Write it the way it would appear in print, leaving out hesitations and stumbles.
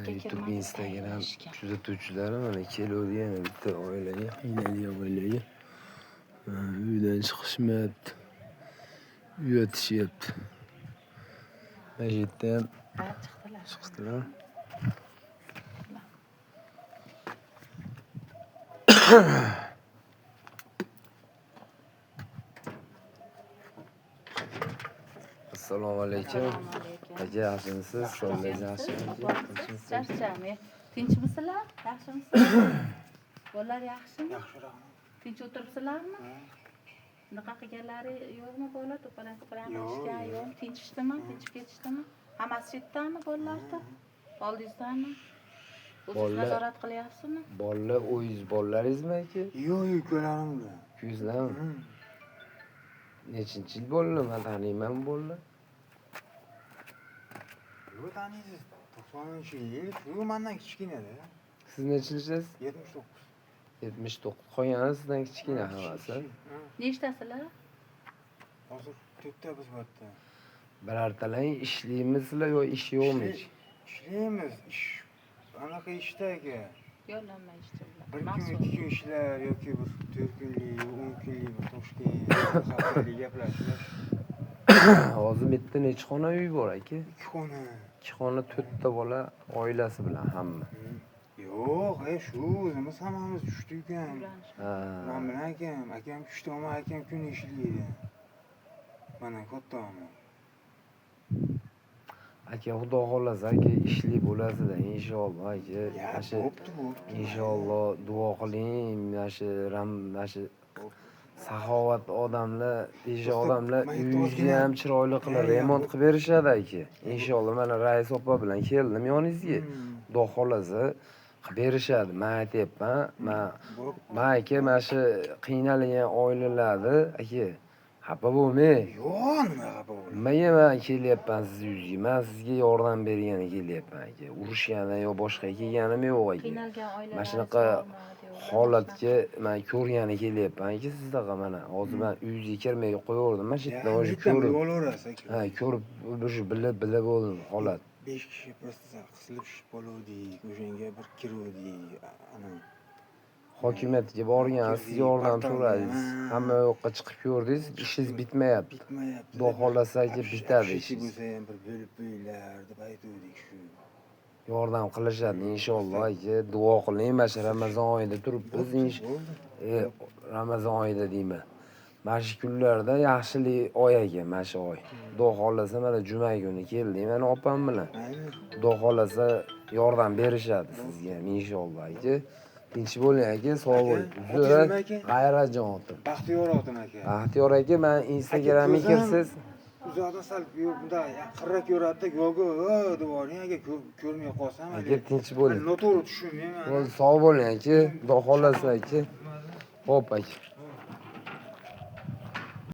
YouTube, Instagram kuzatuvchilari mana keluvdi yana bitta oilaga, qiynalgan oilaga. Uydan chiqishmayapti. Uyatishyapti. Mana shu yerda ham chiqdilar. Assalomu alaykum. Aka, yaxshimisiz? Sog'ligingiz yaxshimi? Charchami? Tinchmisizlar? Yaxshimisizlar? Bolalar yaxshimi? Yaxshiroq. Tinch o'tiribsizlarmi? Bunaqa qilganlari yo'qmi bola? To'palak qilishgan yo'qmi? Tinchishdimi? Tinchib ketishdimi? Hammasi chetdami bolalarda? Oldingizdanmi? O'zingiz nazorat qilyapsizmi? Bolalar, o'zingiz bolalaringizmi aka? Yo'q, ukalarim bilan. Ukangizlarmi? Nechinchi yil bolalar? Men taniyman bolalar. Yo'q, taniysiz. 90-yil. Shu mendan kichkina-da. Siz nechinchisiz? 79. 79. Qolgani sizdan kichkina hammasi. Nechtasizlar? Hozir 4ta biz bu yerda. Birartalaring ishlaymizlar yo ish yo'qmi? Ishlaymiz. Ish anaqa ishda aka. Yo'llanma ishchilar. Bir kun, ikki kun ishlar yoki bir 4 kunlik, 10 kunlik bir Toshkent, haftalik gaplashlar. Hozir bitta necha xona uy bor aka? 2 xona. 2 xona 4 ta bola oilasi bilan hamma. Yo'q, shu o'zimiz hammamiz tushdik ekan. Ha. Men bilan akam tushdi, ammo akam kun ishlaydi. Mana kattaman. Aka, xudo xolasa aka ishli bo'lasizlar inshaalloh aka. Bo'pti. Inshaalloh duo qiling. Mana shu saxovat odamlar, deja odamlar uyingizni ham chiroyli qilib remont qilib berishadi aka. Inshaalloh mana Rais opa bilan keldim yoningizga. Xudo xolasa qilib berishadi. Men aytayapman, men aka mana shu qiynalgan oilalarni aka xafa bo'lmang. Yo'q, nima xafa bo'laman? Nimaga men kelyapman siz yuzga? Men sizga yordam bergani kelyapman aka. Urushgani yo boshqa kelganim yo'q aka. Qiynalgan oilalar. Mana shunaqa holatga men ko'rgani kelyapman aka sizdaqa mana. Hozir men uyingizga kirmay qo'yaverdim. Mana shu yerdan o'sha ko'rib. Ha, ko'rib o'sha bilib bo'ldim holat. 5 kishi просто qisilib tushib qoluvdik. O'shanga bir kiruvdik. Ana Hokimiyatga borgansiz, yordam so'radingiz. Hamma yoqqa chiqib ko'rdingiz, ishingiz bitmayapti. Xudo xolasa aka bitadi ishingiz. bo'lsa ham bir bo'lib qo'yinglar deb aytuvdik shu. Yordam qilishadi inshaalloh aka. Duo qiling. Mana shu Ramazon oyida turibmiz. Ramazon oyida deyman. Mana shu kunlarda yaxshilik oy aka, mana shu oy. Xudo xolasa mana juma kuni keldim mana opam bilan. Xudo xolasa yordam berishadi sizga inshaalloh aka. Tinch bo'ling aka, sog' bo'ling. G'ayratjon otim. Baxtiyor otim aka. Baxtiyor aka, men Instagramga kirsiz. Uzoqdan sal bunda qirra ko'radi, yo'g'o deb o'ylang aka, ko'rmay qolsam. Aka tinch bo'ling. Noto'g'ri tushunmayman. Sog' bo'ling aka, xudo xolasa aka. Xo'p aka.